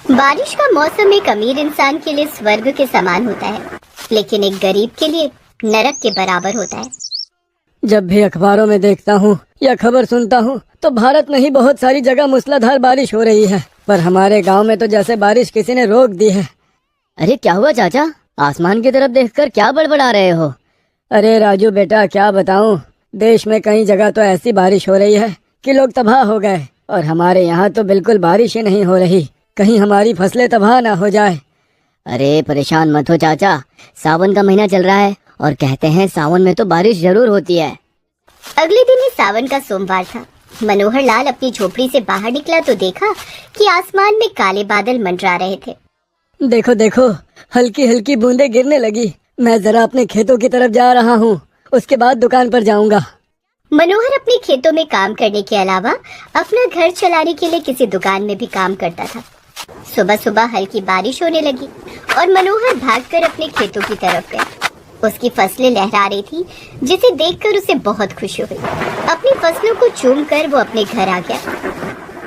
बारिश का मौसम एक अमीर इंसान के लिए स्वर्ग के समान होता है, लेकिन एक गरीब के लिए नरक के बराबर होता है। जब भी अखबारों में देखता हूँ या खबर सुनता हूँ तो भारत में ही बहुत सारी जगह मूसलाधार बारिश हो रही है, पर हमारे गांव में तो जैसे बारिश किसी ने रोक दी है। अरे क्या हुआ चाचा, आसमान की तरफ देखकर क्या बड़बड़ा रहे हो? अरे राजू बेटा, क्या बताऊँ, देश में कई जगह तो ऐसी बारिश हो रही है कि लोग तबाह हो गए, और हमारे यहाँ तो बिल्कुल बारिश ही नहीं हो रही। कहीं हमारी फसलें तबाह ना हो जाए। अरे परेशान मत हो चाचा, सावन का महीना चल रहा है और कहते हैं सावन में तो बारिश जरूर होती है। अगले दिन ही सावन का सोमवार था। मनोहर लाल अपनी झोपड़ी से बाहर निकला तो देखा कि आसमान में काले बादल मंडरा रहे थे। देखो देखो, हल्की हल्की बूंदें गिरने लगी। मैं जरा अपने खेतों की तरफ जा रहा हूँ, उसके बाद दुकान पर जाऊँगा। मनोहर अपने खेतों में काम करने के अलावा अपना घर चलाने के लिए किसी दुकान में भी काम करता था। सुबह सुबह हल्की बारिश होने लगी और मनोहर भागकर अपने खेतों की तरफ गया। उसकी फसलें लहरा रही थी, जिसे देखकर उसे बहुत खुशी हुई। अपनी फसलों को चूमकर वो अपने घर आ गया।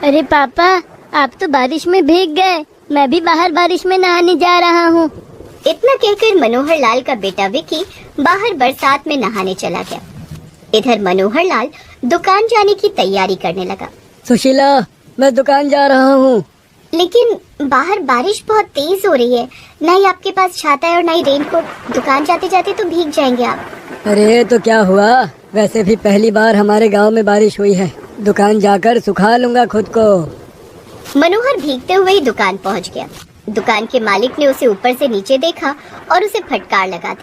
अरे पापा, आप तो बारिश में भीग गए, मैं भी बाहर बारिश में नहाने जा रहा हूँ। इतना कहकर मनोहर लाल का बेटा विक्की बाहर बरसात में नहाने चला गया। इधर मनोहर लाल दुकान जाने की तैयारी करने लगा। सुशीला, मैं दुकान जा रहा हूँ। लेकिन बाहर बारिश बहुत तेज हो रही है, ना ही आपके पास छाता है और ना ही रेनकोट। दुकान जाते जाते तो भीग जाएंगे आप। अरे तो क्या हुआ, वैसे भी पहली बार हमारे गांव में बारिश हुई है, दुकान जाकर सुखा लूंगा खुद को। मनोहर भीगते हुए ही दुकान पहुंच गया। दुकान के मालिक ने उसे ऊपर से नीचे देखा और उसे फटकार लगा।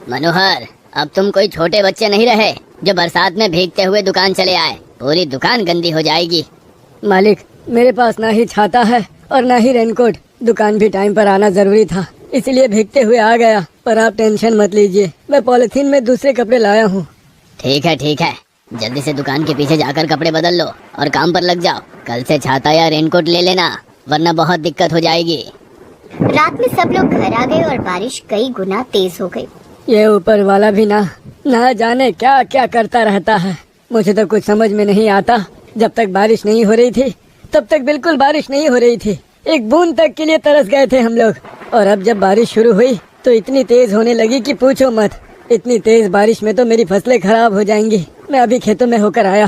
मनोहर, अब तुम कोई छोटे बच्चे नहीं रहे जो बरसात में भीगते हुए दुकान चले आए। पूरी दुकान गंदी हो जाएगी। मालिक, मेरे पास ना ही छाता है और ना ही रेनकोट। दुकान भी टाइम पर आना जरूरी था, इसलिए भीगते हुए आ गया। पर आप टेंशन मत लीजिए, मैं पॉलिथीन में दूसरे कपड़े लाया हूँ। ठीक है ठीक है, जल्दी से दुकान के पीछे जाकर कपड़े बदल लो और काम पर लग जाओ। कल से छाता या रेनकोट ले लेना, वरना बहुत दिक्कत हो जाएगी। रात में सब लोग घर आ गए और बारिश कई गुना तेज हो गई। ये ऊपर वाला भी ना जाने क्या क्या करता रहता है। मुझे तो कुछ समझ में नहीं आता। जब तक बारिश नहीं हो रही थी तब तक बिल्कुल बारिश नहीं हो रही थी, एक बूंद तक के लिए तरस गए थे हम लोग। और अब जब बारिश शुरू हुई तो इतनी तेज होने लगी कि पूछो मत। इतनी तेज बारिश में तो मेरी फसलें खराब हो जाएंगी। मैं अभी खेतों में होकर आया।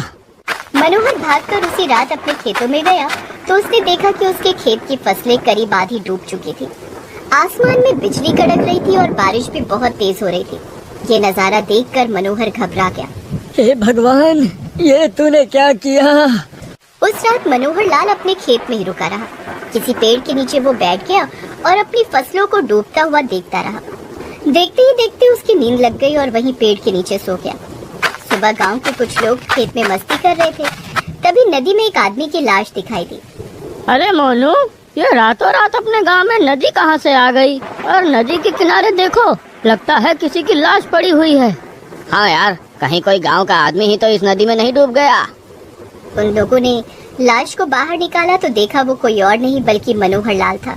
मनोहर भागकर उसी रात अपने खेतों में गया तो उसने देखा कि उसके खेत की फसलें करीब आधी डूब चुकी थी। आसमान में बिजली कड़क रही थी और बारिश भी बहुत तेज हो रही थी। ये नजारा देखकर मनोहर घबरा गया। हे भगवान, ये तूने क्या किया? उस रात मनोहर लाल अपने खेत में ही रुका रहा। किसी पेड़ के नीचे वो बैठ गया और अपनी फसलों को डूबता हुआ देखता रहा। देखते ही देखते उसकी नींद लग गई और वहीं पेड़ के नीचे सो गया। सुबह गांव के कुछ लोग खेत में मस्ती कर रहे थे, तभी नदी में एक आदमी की लाश दिखाई दी। अरे मोनू, ये रातों रात अपने गांव में नदी कहाँ से आ गई? और नदी के किनारे देखो, लगता है किसी की लाश पड़ी हुई है। हाँ यार, कहीं कोई गांव का आदमी ही तो इस नदी में नहीं डूब गया। उन लोगों ने लाश को बाहर निकाला तो देखा वो कोई और नहीं बल्कि मनोहर लाल था।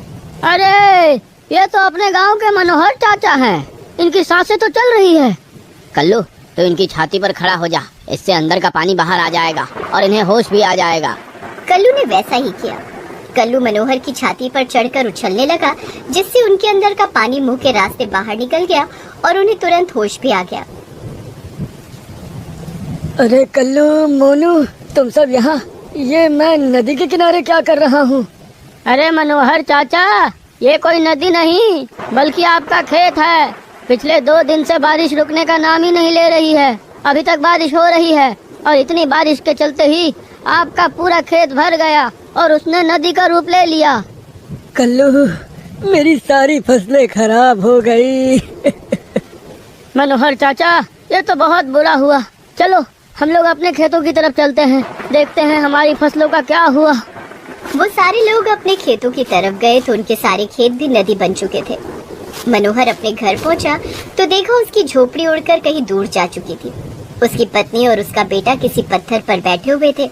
अरे ये तो अपने गांव के मनोहर चाचा हैं। इनकी सांसें तो चल रही है। कल्लू, तो इनकी छाती पर खड़ा हो जा, इससे अंदर का पानी बाहर आ जाएगा और इन्हें होश भी आ जाएगा। कल्लू ने वैसा ही किया। कल्लू मनोहर की छाती पर चढ़कर उछलने लगा, जिससे उनके अंदर का पानी मुंह के रास्ते बाहर निकल गया और उन्हें तुरंत होश भी आ गया। अरे कल्लू, मोनू, तुम सब यहाँ? ये मैं नदी के किनारे क्या कर रहा हूँ? अरे मनोहर चाचा, ये कोई नदी नहीं बल्कि आपका खेत है। पिछले 2 दिन से बारिश रुकने का नाम ही नहीं ले रही है। अभी तक बारिश हो रही है और इतनी बारिश के चलते ही आपका पूरा खेत भर गया और उसने नदी का रूप ले लिया। कल्लू, मेरी सारी फसलें खराब हो गई। मनोहर चाचा, ये तो बहुत बुरा हुआ। चलो हम लोग अपने खेतों की तरफ चलते हैं, देखते हैं हमारी फसलों का क्या हुआ। वो सारे लोग अपने खेतों की तरफ गए तो उनके सारे खेत भी नदी बन चुके थे। मनोहर अपने घर पहुंचा तो देखा उसकी झोपड़ी उड़कर कहीं दूर जा चुकी थी। उसकी पत्नी और उसका बेटा किसी पत्थर पर बैठे हुए थे।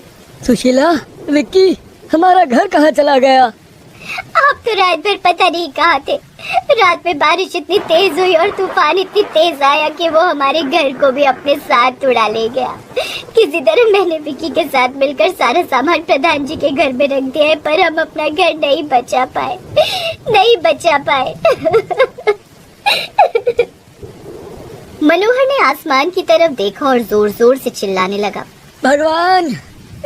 सुशीला, विक्की, हमारा घर कहाँ चला गया? आप तो रात भर पता नहीं कहाँ थे। रात में बारिश इतनी तेज हुई और तूफान इतनी तेज आया कि वो हमारे घर को भी अपने साथ उड़ा ले गया। किसी तरह मैंने विकी के साथ मिलकर सारा सामान प्रधान जी के घर में रख दिया है, पर हम अपना घर नहीं बचा पाए। मनोहर ने आसमान की तरफ देखा और जोर जोर से चिल्लाने लगा, भगवान,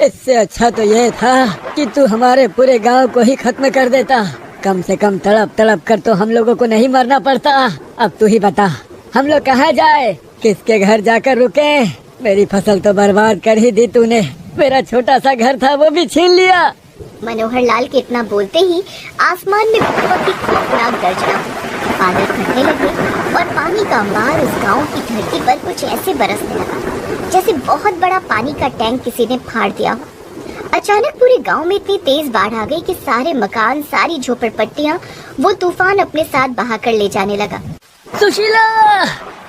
इससे अच्छा तो ये था कि तू हमारे पूरे गांव को ही खत्म कर देता। कम से कम तड़प तड़प कर तो हम लोगों को नहीं मरना पड़ता। अब तू ही बता, हम लोग कहाँ जाए, किसके घर जाकर रुके? मेरी फसल तो बर्बाद कर ही दी तूने। मेरा छोटा सा घर था वो भी छीन लिया। मनोहर लाल के इतना बोलते ही आसमान में बहुत ही खौफनाक गर्जना हुई। बादल फटने लगे और पानी का अंबार उस गांव की धरती पर कुछ ऐसे बरसने लगा जैसे बहुत बड़ा पानी का टैंक किसी ने फाड़ दिया हो। अचानक पूरे गांव में इतनी तेज बाढ़ आ गई कि सारे मकान, सारी झोपड़पट्टियां वो तूफान अपने साथ बहा कर ले जाने लगा। सुशीला,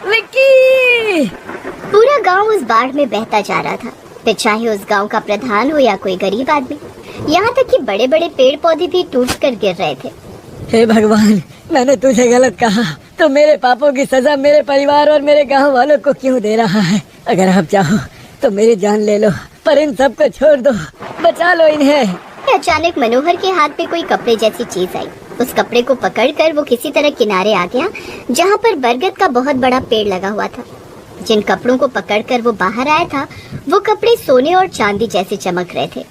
विक्की! पूरा गांव उस बाढ़ में बहता जा रहा था, फिर चाहे उस गांव का प्रधान हो या कोई गरीब आदमी। यहाँ तक कि बड़े बड़े पेड़ पौधे भी टूट कर गिर रहे थे। हे भगवान, मैंने तुझे गलत कहा तो मेरे पापों की सजा मेरे परिवार और मेरे गांव वालों को क्यों दे रहा है? अगर आप चाहो तो मेरी जान ले लो, पर इन सबको छोड़ दो, बचा लो इन्हें। अचानक मनोहर के हाथ में कोई कपड़े जैसी चीज आई। उस कपड़े को पकड़कर वो किसी तरह किनारे आ गया जहाँ पर बरगद का बहुत बड़ा पेड़ लगा हुआ था। जिन कपड़ों को पकड़कर वो बाहर आया था वो कपड़े सोने और चांदी जैसे चमक रहे थे।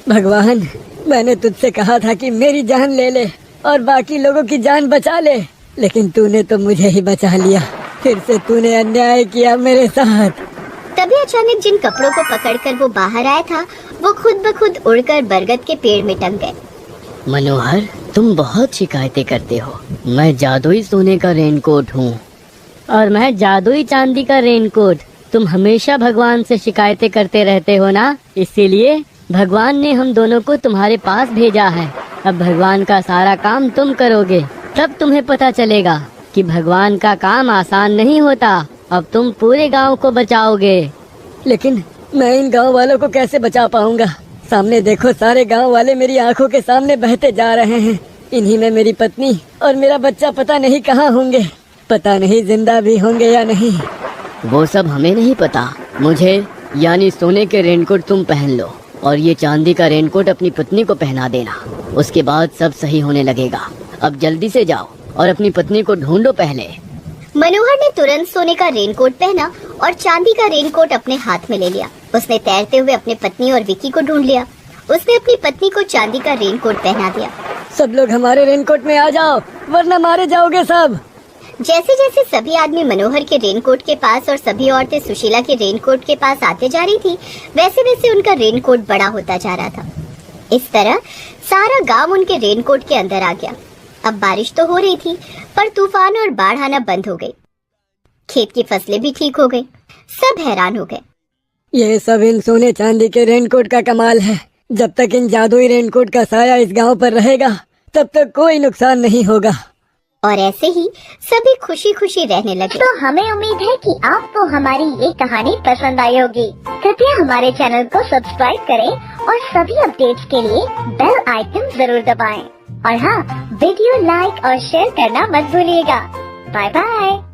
भगवान, मैंने तुझसे कहा था कि मेरी जान ले ले और बाकी लोगों की जान बचा ले, लेकिन तूने तो मुझे ही बचा लिया। फिर से तूने अन्याय किया मेरे साथ। तभी अचानक जिन कपड़ों को पकड़कर वो बाहर आया था वो खुद ब खुद उड़कर बरगद के पेड़ में टंग गए। मनोहर, तुम बहुत शिकायतें करते हो। मैं जादुई सोने का रेनकोट हूँ। और मैं जादुई चांदी का रेनकोट। तुम हमेशा भगवान से शिकायतें करते रहते हो ना, इसीलिए भगवान ने हम दोनों को तुम्हारे पास भेजा है। अब भगवान का सारा काम तुम करोगे, तब तुम्हें पता चलेगा कि भगवान का काम आसान नहीं होता। अब तुम पूरे गांव को बचाओगे। लेकिन मैं इन गांव वालों को कैसे बचा पाऊंगा? सामने देखो, सारे गांव वाले मेरी आंखों के सामने बहते जा रहे हैं। इन्हीं में मेरी पत्नी और मेरा बच्चा पता नहीं कहाँ होंगे, पता नहीं जिंदा भी होंगे या नहीं। वो सब हमें नहीं पता। मुझे यानी सोने के रेनकोट तुम पहन लो और ये चांदी का रेनकोट अपनी पत्नी को पहना देना। उसके बाद सब सही होने लगेगा। अब जल्दी से जाओ और अपनी पत्नी को ढूंढो पहले। मनोहर ने तुरंत सोने का रेनकोट पहना और चांदी का रेनकोट अपने हाथ में ले लिया। उसने तैरते हुए अपनी पत्नी और विकी को ढूंढ लिया। उसने अपनी पत्नी को चांदी का रेनकोट पहना दिया। सब लोग हमारे रेनकोट में आ जाओ, वरना मारे जाओगे सब। जैसे जैसे सभी आदमी मनोहर के रेनकोट के पास और सभी औरतें सुशीला के रेनकोट के पास आते जा रही थी, वैसे वैसे उनका रेनकोट बड़ा होता जा रहा था। इस तरह सारा गांव उनके रेनकोट के अंदर आ गया। अब बारिश तो हो रही थी, पर तूफान और बाढ़ आना बंद हो गई। खेत की फसलें भी ठीक हो गई। सब हैरान हो गए। ये सब इन सोने चांदी के रेनकोट का कमाल है। जब तक इन जादुई रेनकोट का साया इस गांव पर रहेगा, तब तक कोई नुकसान नहीं होगा। और ऐसे ही सभी खुशी खुशी रहने लगे। तो हमें उम्मीद है कि आपको हमारी ये कहानी पसंद आई होगी। कृपया हमारे चैनल को सब्सक्राइब करें और सभी अपडेट्स के लिए बेल आइकन जरूर दबाएं। और हाँ, वीडियो लाइक और शेयर करना मत भूलिएगा। Bye bye.